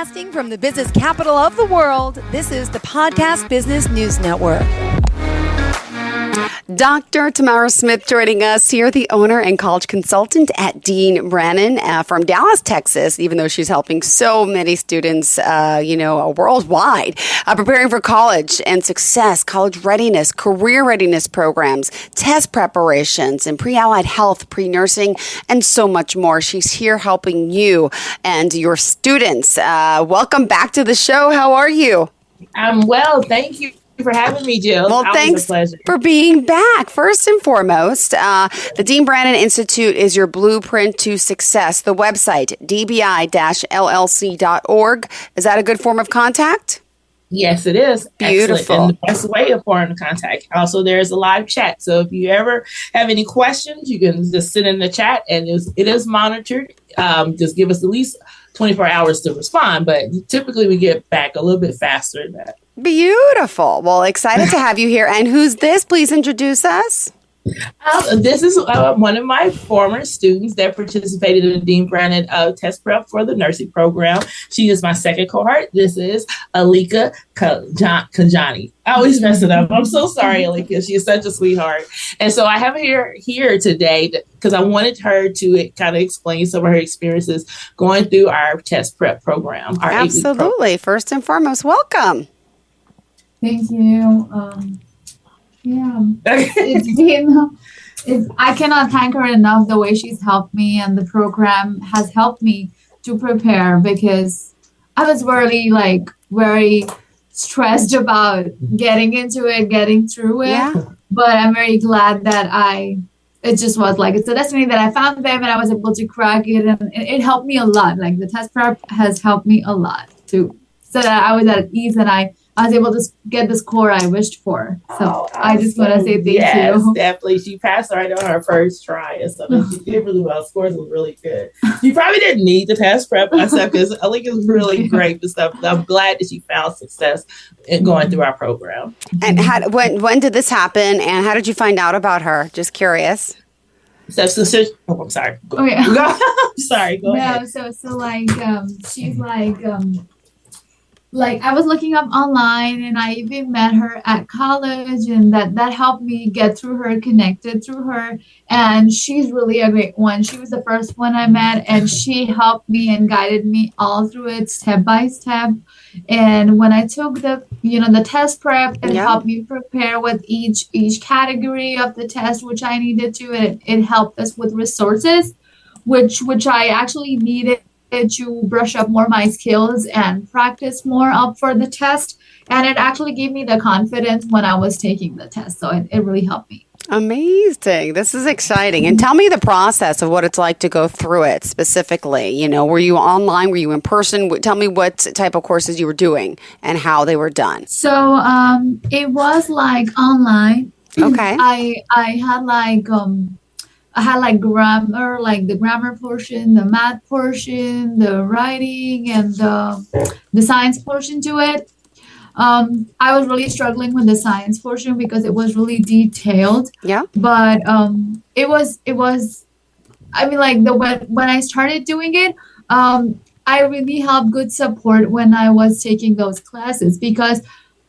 Broadcasting from the business capital of the world, this is the Podcast Business News Network. Dr. Tamara Smith joining us here, the owner and college consultant at Dean Brannon from Dallas, Texas, even though she's helping so many students, worldwide, preparing for college and success, college readiness, career readiness programs, test preparations, and pre-allied health, pre-nursing, and so much more. She's here helping you and your students. Welcome back to the show. How are you? I'm well. Thank you for having me, Jill. Well, thanks for being back. First and foremost, the Dean Brannon Institute is your blueprint to success. The website, dbi-llc.org. Is that a good form of contact? Yes, it is. Beautiful. Excellent. And the best way of form of contact. Also, there's a live chat. So if you ever have any questions, you can just sit in the chat, and it is monitored. Just give us at least 24 hours to respond, but typically we get back a little bit faster than that. Beautiful. Well, excited to have you here. And who's this? Please introduce us. This is one of my former students that participated in the Dean Brannon test prep for the nursing program. She is my second cohort. This is Alika Kanjani. I always mess it up. I'm so sorry, Alika. She is such a sweetheart. And so I have her here today because I wanted her to kind of explain some of her experiences going through our test prep program. Absolutely. First and foremost, welcome. Thank you. I cannot thank her enough the way she's helped me, and the program has helped me to prepare because I was very stressed about getting into it, getting through it. Yeah. But I'm very glad that it just was it's a destiny that I found them and I was able to crack it, and it helped me a lot. Like the test prep has helped me a lot too, so that I was at ease and I was able to get the score I wished for. So I just want to say thank you. Yes, definitely. She passed right on her first try and stuff. And she did really well. Scores were really good. You probably didn't need the test prep myself because I think it was really great and stuff. I'm glad that she found success in going through our program. And when did this happen? And how did you find out about her? Just curious. I'm sorry. Okay. Sorry. Go ahead. She's I was looking up online, and I even met her at college, and that helped me get through her, connected through her. And she's really a great one. She was the first one I met, and she helped me and guided me all through it step by step. And when I took the test prep, it helped me prepare with each category of the test, which I needed to. It helped us with resources, which I actually needed to brush up more my skills and practice more up for the test. And it actually gave me the confidence when I was taking the test. So it really helped me. Amazing. This is exciting. And tell me the process of what it's like to go through it specifically. Were you online? Were you in person? Tell me what type of courses you were doing and how they were done. So it was online. Okay. I had grammar, the grammar portion, the math portion, the writing, and the science portion to it. I was really struggling with the science portion because it was really detailed. Yeah. But it was. When I started doing it, I really had good support when I was taking those classes because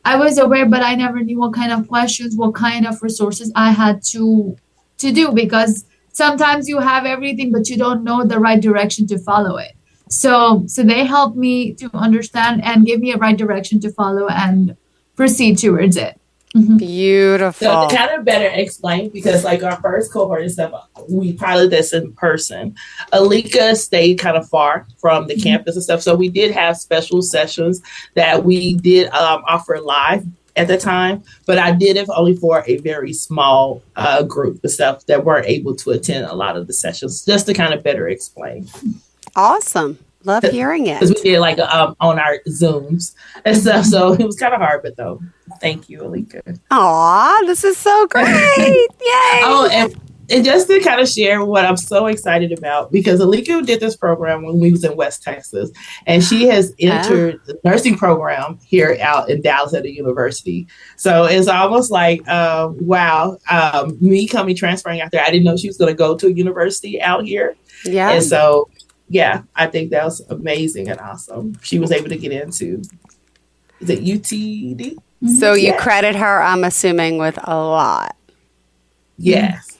I was aware, but I never knew what kind of questions, what kind of resources I had to do because sometimes you have everything, but you don't know the right direction to follow it. So they helped me to understand and give me a right direction to follow and proceed towards it. Mm-hmm. Beautiful. So to kind of better explain, because our first cohort and stuff, we piloted this in person. Alika stayed kind of far from the campus and stuff. So we did have special sessions that we did offer live at the time, but I did it only for a very small group of stuff that weren't able to attend a lot of the sessions, just to kind of better explain. Awesome. Love hearing it. Because we did on our Zooms and stuff, so it was kind of hard, but though, thank you, Alika. Aw, this is so great. Yay. Oh, and just to kind of share what I'm so excited about, because Alika did this program when we was in West Texas, and she has entered the nursing program here out in Dallas at the university. So it's almost wow, me transferring out there. I didn't know she was going to go to a university out here. Yeah. And so yeah, I think that was amazing and awesome. She was able to get into, is it UTD? So you credit her, I'm assuming, with a lot. Yes.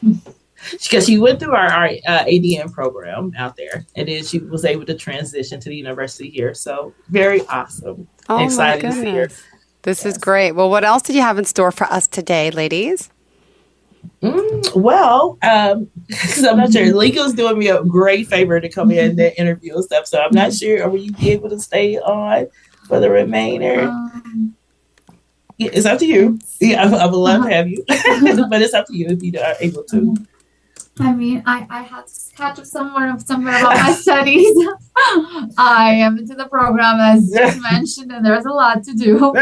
Because she went through our ADN program out there, and then she was able to transition to the university here. So very awesome. Oh, excited my to see her. goodness. This is great. Well, what else did you have in store for us today, ladies? Well, because I'm not sure. Legal's doing me a great favor to come in and interview and stuff. So I'm not sure. Will you be able to stay on for the remainder? Yeah, it's up to you. Yeah, I would love to have you, but it's up to you if you are able to. I mean, I had to catch up somewhere about my studies. I am into the program, as you mentioned, and there's a lot to do.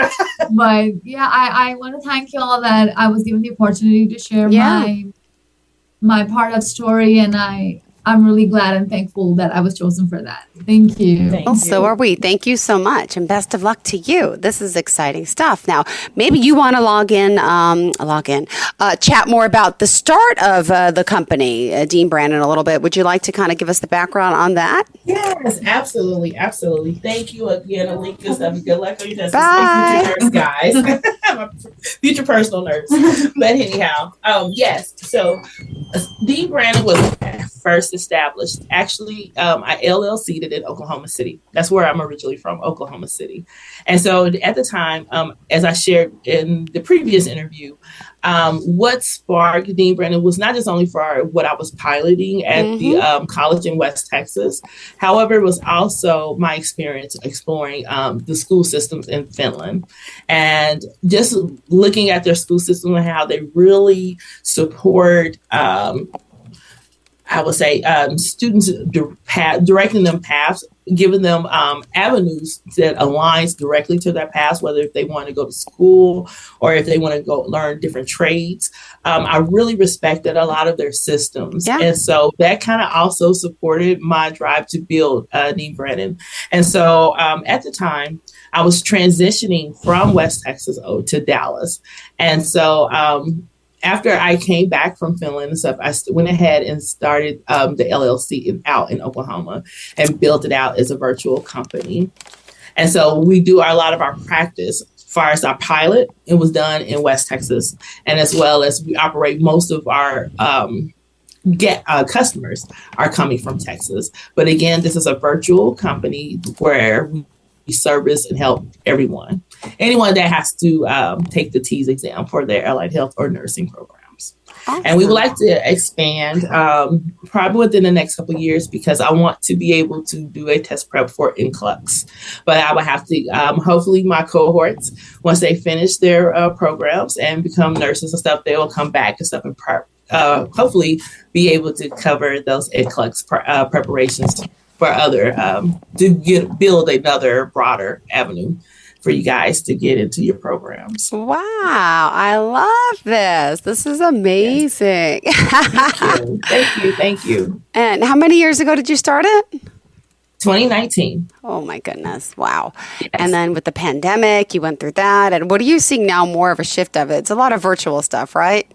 But yeah, I want to thank you all that I was given the opportunity to share my part of story, and I'm really glad and thankful that I was chosen for that. Thank you. Well, so are we. Thank you so much, and best of luck to you. This is exciting stuff. Now, maybe you want to chat more about the start of the company, Dean Brannon, a little bit. Would you like to kind of give us the background on that? Yes, absolutely. Absolutely. Thank you again, Alika. Good luck on your test. Bye. Future nurse, guys. I'm a future personal nurse. But anyhow, yes. So Dean Brannon was first established. Actually, I LLC'd it in Oklahoma City. That's where I'm originally from, Oklahoma City. And so at the time, as I shared in the previous interview, what sparked Dean Brannon was not just only for what I was piloting at the college in West Texas. However, it was also my experience exploring the school systems in Finland and just looking at their school system and how they really support I would say students, directing them paths, giving them avenues that aligns directly to their paths, whether if they want to go to school or if they want to go learn different trades. I really respected a lot of their systems. Yeah. And so that kind of also supported my drive to build Dean Brannon. And so at the time, I was transitioning from West Texas to Dallas. And so after I came back from Finland and stuff, I went ahead and started the LLC out in Oklahoma and built it out as a virtual company. And so we do a lot of our practice. As far as our pilot, it was done in West Texas. And as well as we operate, most of our customers are coming from Texas. But again, this is a virtual company where we service and help anyone that has to take the TEAS exam for their allied health or nursing programs. Awesome. And we would like to expand probably within the next couple of years because I want to be able to do a test prep for NCLEX. But I would have to, hopefully my cohorts, once they finish their programs and become nurses and stuff, they will come back and stuff and hopefully be able to cover those NCLEX preparations for other, to build another broader avenue for you guys to get into your programs. Wow, I love this. This is amazing. Yes. Thank you. And how many years ago did you start it? 2019. Oh my goodness. Wow. Yes. And then with the pandemic, you went through that. And what are you seeing now more of a shift of it? It's a lot of virtual stuff, right?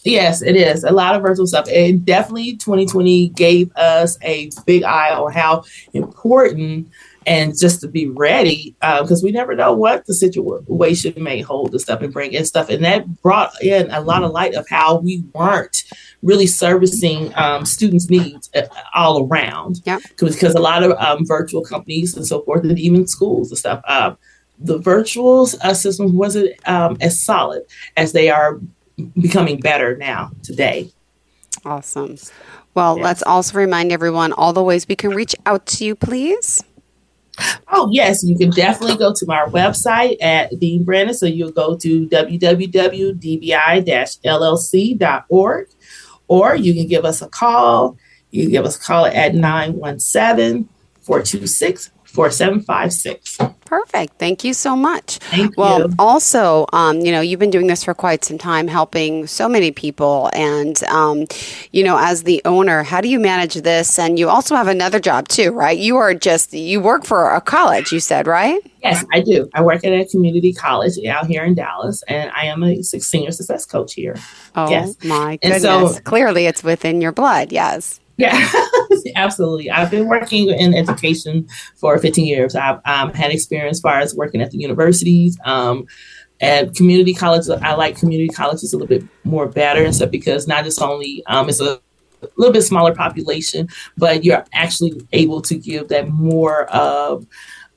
Yes, it is. A lot of virtual stuff. And definitely 2020 gave us a big eye on how important and just to be ready, because we never know what the situation may hold and stuff and bring in stuff. And that brought in a lot of light of how we weren't really servicing students' needs all around. Yep. Because a lot of virtual companies and so forth, and even schools and stuff, the virtual system wasn't as solid as they are becoming better now today. Awesome. Well, let's also remind everyone all the ways we can reach out to you, please. Oh, yes. You can definitely go to our website at Dean Brannon. So you'll go to www.dbi-llc.org, or you can give us a call. You can give us a call at 917-426-4756. Perfect. Thank you so much. Thank well, you. Also, you've been doing this for quite some time, helping so many people. And, as the owner, how do you manage this? And you also have another job too, right? You work for a college, you said, right? Yes, I do. I work at a community college out here in Dallas, and I am a senior success coach here. Oh, yes. My goodness. And so, clearly it's within your blood. Yes. Yeah, absolutely. I've been working in education for 15 years. I've had experience as far as working at the universities, and community colleges. I like community colleges a little bit more better and stuff because not just only it's a little bit smaller population, but you're actually able to give that more of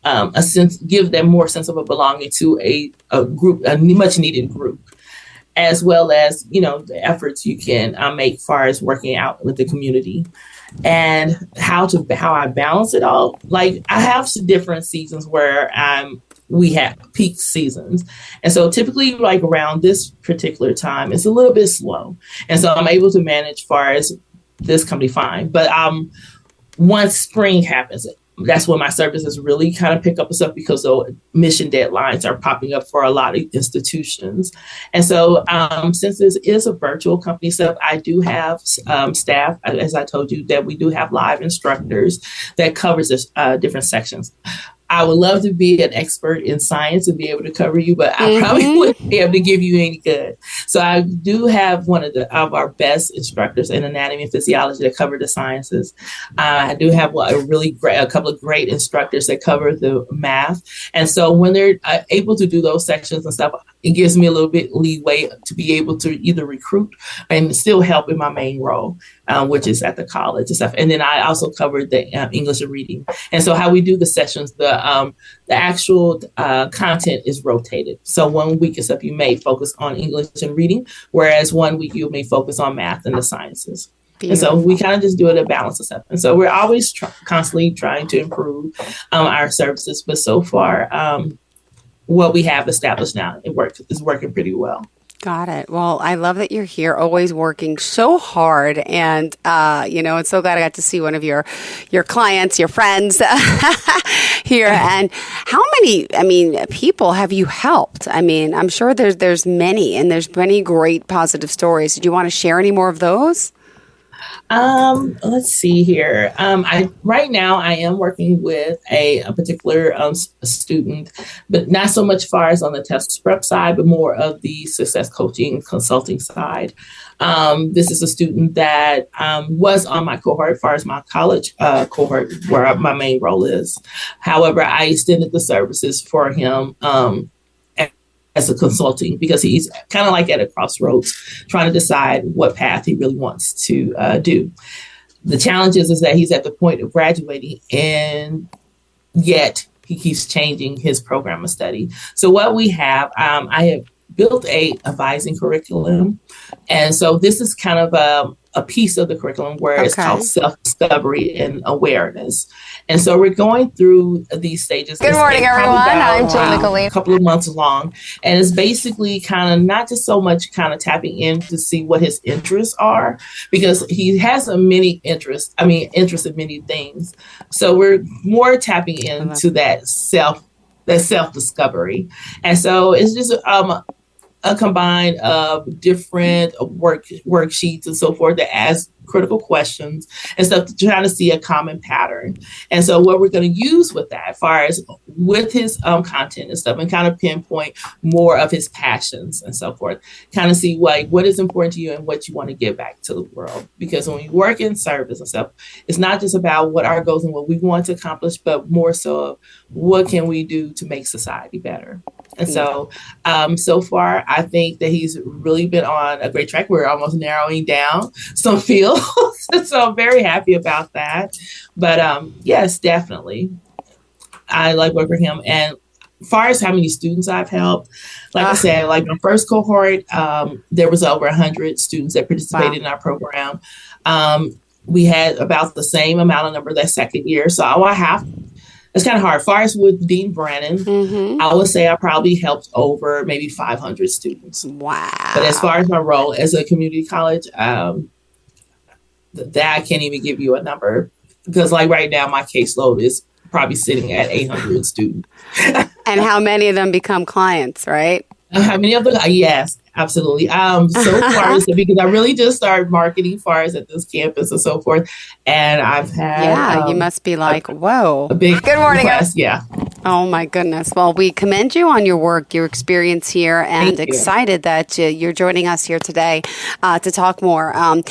a sense, give them more sense of a belonging to a group, a much needed group, as well as, the efforts you can make far as working out with the community. And how I balance it all. Like I have some different seasons where we have peak seasons. And so typically like around this particular time, it's a little bit slow. And so I'm able to manage far as this company fine. But once spring happens, that's when my services really kind of pick up and stuff because the mission deadlines are popping up for a lot of institutions. And so since this is a virtual company stuff, I do have staff, as I told you, that we do have live instructors that covers this, different sections. I would love to be an expert in science and be able to cover you, but I probably wouldn't be able to give you any good. So I do have one of our best instructors in anatomy and physiology that cover the sciences. I do have a couple of great instructors that cover the math. And so when they're able to do those sections and stuff, it gives me a little bit leeway to be able to either recruit and still help in my main role, which is at the college and stuff. And then I also covered the English and reading. And so how we do the sessions, the actual content is rotated. So 1 week and stuff you may focus on English and reading, whereas 1 week you may focus on math and the sciences. Beautiful. And so we kind of just do it a balance of stuff. And so we're always constantly trying to improve our services. But so far, what we have established now, is working pretty well. Got it. Well, I love that you're here, always working so hard. And, and so glad I got to see one of your clients, your friends here. And how many, people have you helped? I'm sure there's many, and there's many great positive stories. Do you want to share any more of those? Let's see here. Right now I am working with a particular student, but not so much far as on the test prep side, but more of the success coaching consulting side. This is a student that was on my cohort as far as my college cohort, where my main role is. However, I extended the services for him as a consulting because he's kind of like at a crossroads trying to decide what path he really wants to do. The challenge is that he's at the point of graduating, and yet he keeps changing his program of study. So what we have, I have built a advising curriculum. And so this is kind of a piece of the curriculum where it's called self-discovery and awareness. And so we're going through these stages. Good morning, everyone. I'm Nicolini. A couple of months long. And it's basically kind of not just so much kind of tapping in to see what his interests are, because he has interests in many things. So we're more tapping into that self-discovery. And so it's just a combine of different worksheets and so forth that ask critical questions and stuff to try to see a common pattern. And so what we're going to use with that, as far as with his content and stuff, and kind of pinpoint more of his passions and so forth, kind of see what is important to you and what you want to give back to the world. Because when we work in service and stuff, it's not just about what our goals and what we want to accomplish, but more so of what can we do to make society better. And so, so far, I think that he's really been on a great track. We're almost narrowing down some fields. So I'm very happy about that. But yes, definitely. I like working with him. And as far as how many students I've helped, like I said, like my first cohort, there was over 100 students that participated in our program. We had about the same amount of number that second year. So it's kind of hard. As far as with Dean Brannon, I would say I probably helped over maybe 500 students. Wow. But as far as my role as a community college, that I can't even give you a number, because like right now my caseload is probably sitting at 800 students. And how many of them become clients, right? How many of them? Yes, absolutely. So far, because I really just started marketing fars at this campus and so forth. And I've had... Yeah, you must be like, whoa. A big Good morning. request. Yeah. Oh my goodness. Well, we commend you on your work, your experience here, and Thank you. excited that you're joining us here today to talk more. And,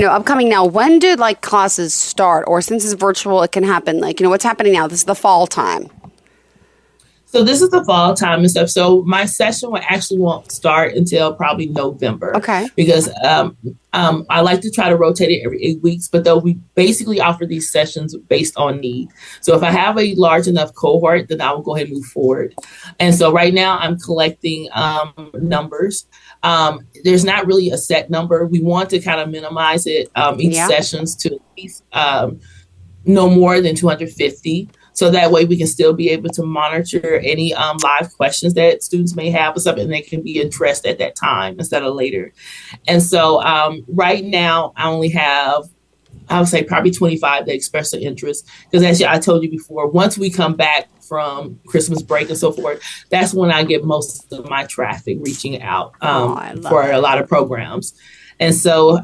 upcoming now, when do classes start? Or since it's virtual, it can happen. What's happening now? This is the fall time. So this is the fall time and stuff. So my session won't start until probably November. Okay. Because I like to try to rotate it every 8 weeks, but though we basically offer these sessions based on need. So if I have a large enough cohort, then I will go ahead and move forward. And so right now I'm collecting numbers. There's not really a set number. We want to kind of minimize it, each sessions to at least no more than 250. So that way we can still be able to monitor any live questions that students may have or something, and they can be addressed at that time instead of later. And so right now I only have, I would say probably 25 that express their interest. Because as I told you before, once we come back from Christmas break and so forth, that's when I get most of my traffic reaching out for a lot of programs. And so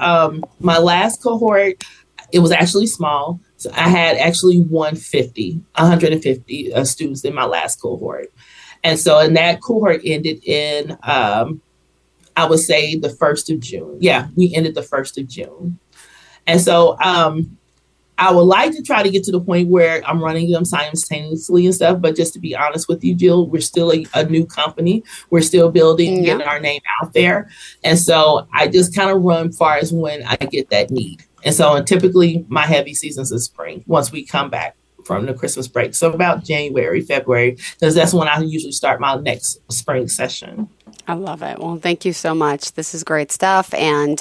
my last cohort, it was actually small. So I had actually 150 students in my last cohort. And that cohort ended in, I would say the 1st of June. Yeah, we ended the 1st of June. And so I would like to try to get to the point where I'm running them simultaneously and stuff. But just to be honest with you, Jill, we're still a new company. We're still building, getting our name out there. And so I just kind of run far as when I get that need. And so typically my heavy seasons is spring once we come back from the Christmas break. So about January, February, because that's when I usually start my next spring session. I love it. Well, thank you so much. This is great stuff. And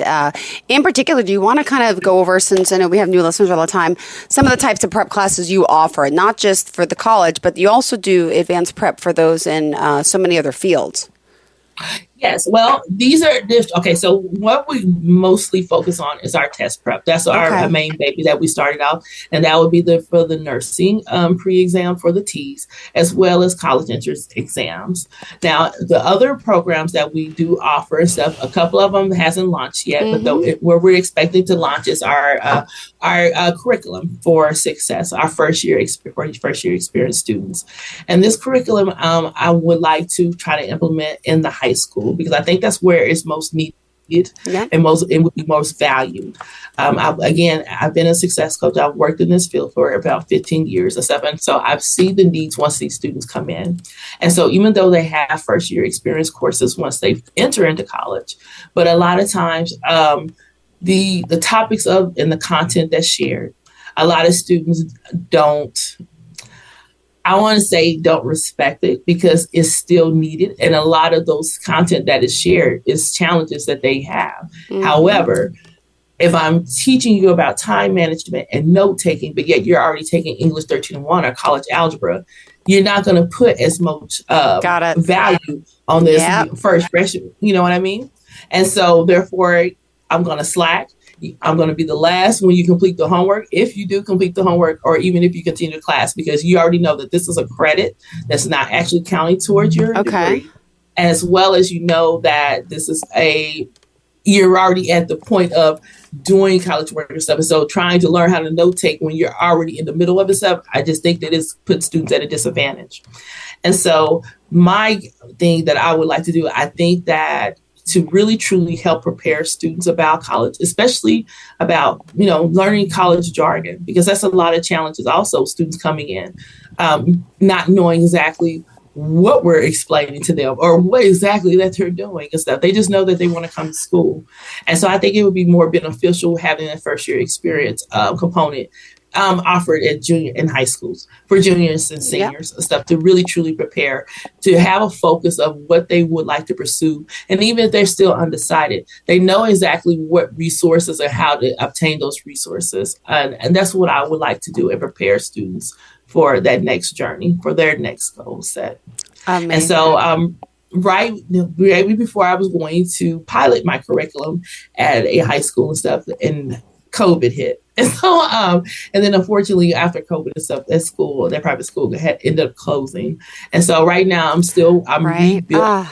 in particular, do you want to kind of go over, since I know we have new listeners all the time, some of the types of prep classes you offer, not just for the college, but you also do advanced prep for those in so many other fields? Yes. Well, these are okay. So what we mostly focus on is our test prep. That's our main baby that we started out. And that would be for the nursing pre-exam for the T's, as well as college entrance exams. Now, the other programs that we do offer and stuff, a couple of them hasn't launched yet, but where we're expecting to launch is our curriculum for success, our first year experience students. And this curriculum, I would like to try to implement in the high school, because I think that's where it's most needed and it would be most valued. I've been a success coach. I've worked in this field for about 15 years and stuff. And so I've seen the needs once these students come in. And so even though they have first year experience courses once they enter into college, but a lot of times the topics and the content that's shared, a lot of students don't respect it because it's still needed. And a lot of those content that is shared is challenges that they have. However, if I'm teaching you about time management and note taking, but yet you're already taking English 13-1 or college algebra, you're not going to put as much value on this first freshman. You know what I mean? And so therefore, I'm going to slack. I'm going to be the last when you complete the homework, if you do complete the homework, or even if you continue the class, because you already know that this is a credit that's not actually counting towards your degree, as well as you know that this is you're already at the point of doing college work and stuff. And so trying to learn how to note take when you're already in the middle of it stuff, I just think that it's put students at a disadvantage. And so my thing that I would like to do, I think that to really truly help prepare students about college, especially about, learning college jargon, because that's a lot of challenges. Also, students coming in, not knowing exactly what we're explaining to them or what exactly that they're doing and stuff. They just know that they want to come to school. And so I think it would be more beneficial having a first year experience component offered at junior and high schools for juniors and seniors and stuff, to really truly prepare, to have a focus of what they would like to pursue. And even if they're still undecided, they know exactly what resources and how to obtain those resources. And that's what I would like to do, and prepare students for that next journey, for their next goal set. Amazing. And so right before I was going to pilot my curriculum at a high school and stuff, and COVID hit. And so, and then unfortunately after COVID and stuff, that private school had ended up closing. And so right now I'm rebuilding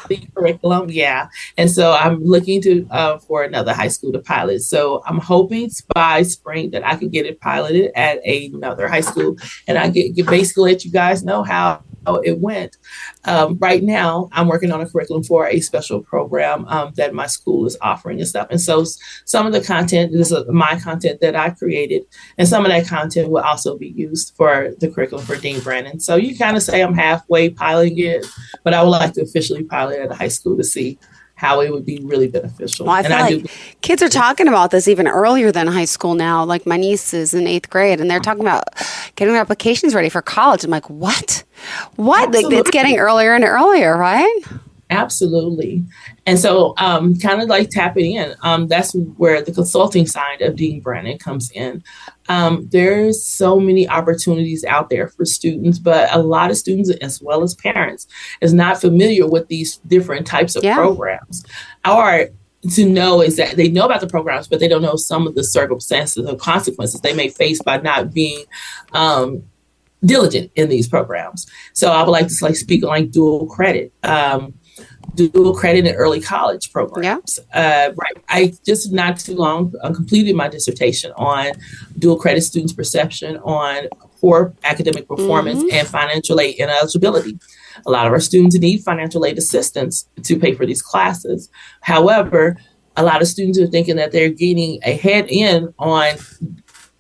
the curriculum. Yeah. And so I'm looking for another high school to pilot. So I'm hoping by spring that I can get it piloted at another high school, and I get basically let you guys know how it went. Right now, I'm working on a curriculum for a special program that my school is offering and stuff. And so some of the content, this is my content that I created, and some of that content will also be used for the curriculum for Dean Brannon. So you kind of say I'm halfway piloting it, but I would like to officially pilot at a high school to see how it would be really beneficial. Well, I feel like kids are talking about this even earlier than high school now. Like my niece is in 8th grade, and they're talking about getting their applications ready for college. I'm like, what? Like, it's getting earlier and earlier, right? Absolutely. And so kind of like tapping in, that's where the consulting side of Dean Brannon comes in. There's so many opportunities out there for students, but a lot of students, as well as parents, is not familiar with these different types of programs. Or to know is that they know about the programs, but they don't know some of the circumstances or consequences they may face by not being diligent in these programs. So I would like to speak on like dual credit and early college programs. Right. I just not too long completed my dissertation on dual credit students' perception on poor academic performance and financial aid ineligibility. A lot of our students need financial aid assistance to pay for these classes. However, a lot of students are thinking that they're getting a head in on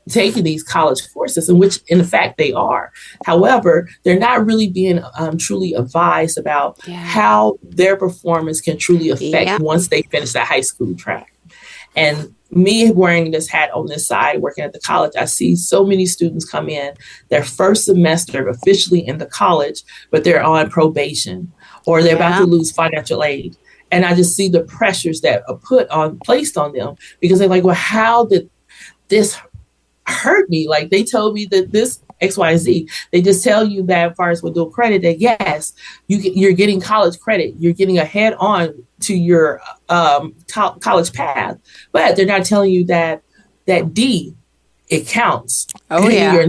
taking these college courses, in which in fact they are. However, they're not really being truly advised about how their performance can truly affect once they finish that high school track. And me wearing this hat on this side, working at the college, I see so many students come in their first semester officially in the college, but they're on probation or they're about to lose financial aid. And I just see the pressures that are placed on them because they're like, well, how did this hurt me? Like they told me that this X, Y, Z. They just tell you that as far as with dual credit, that yes, you're getting college credit. You're getting a head on to your college path, but they're not telling you that D, it counts. Oh yeah.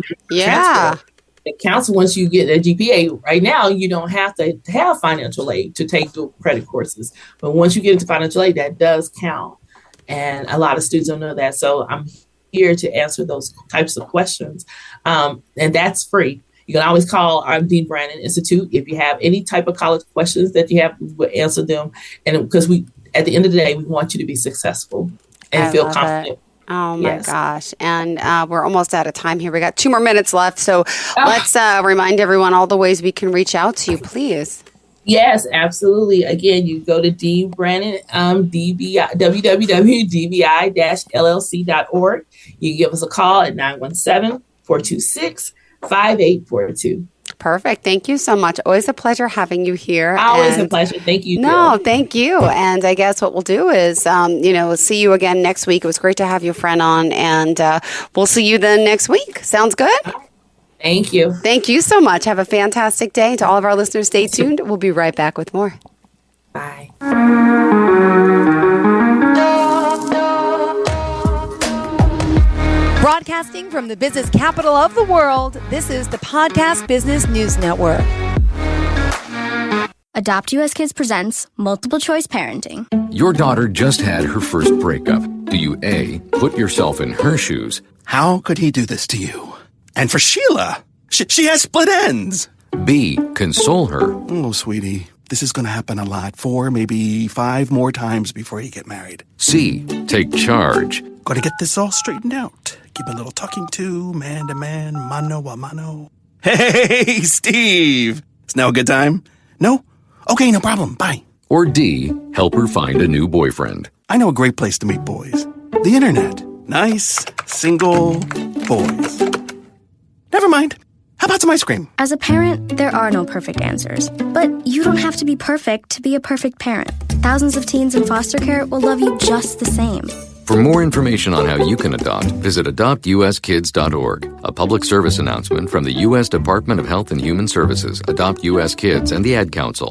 It counts once you get a GPA. Right now, you don't have to have financial aid to take dual credit courses, but once you get into financial aid, that does count. And a lot of students don't know that. So I'm here to answer those types of questions. And that's free. You can always call our Dean Brannon Institute. If you have any type of college questions that you have, we will answer them. And because at the end of the day, we want you to be successful and feel confident. Oh my gosh. And we're almost out of time here. We got 2 more minutes left. So let's remind everyone all the ways we can reach out to you, please. Yes, absolutely. Again, you go to Dean Brannon, www.dbi-llc.org. You give us a call at 917-426-5842. Perfect. Thank you so much. Always a pleasure having you here. Always a pleasure. Thank you. No, thank you. And I guess what we'll do is, we'll see you again next week. It was great to have your friend on, and we'll see you then next week. Sounds good? Thank you. Thank you so much. Have a fantastic day. To all of our listeners, stay tuned. We'll be right back with more. Bye. Broadcasting from the business capital of the world, this is the Podcast Business News Network. Adopt US Kids presents Multiple Choice Parenting. Your daughter just had her first breakup. Do you A, put yourself in her shoes? How could he do this to you? And for Sheila, she has split ends. B, console her. Oh, sweetie, this is going to happen a lot. 4, maybe 5 more times before you get married. C, take charge. Got to get this all straightened out. Keep a little talking to, man to man, mano a mano. Hey, Steve. Is now a good time? No? Okay, no problem. Bye. Or D, help her find a new boyfriend. I know a great place to meet boys. The internet. Nice, single boys. Never mind. How about some ice cream? As a parent, there are no perfect answers. But you don't have to be perfect to be a perfect parent. Thousands of teens in foster care will love you just the same. For more information on how you can adopt, visit adoptuskids.org. A public service announcement from the U.S. Department of Health and Human Services, Adopt U.S. Kids, and the Ad Council.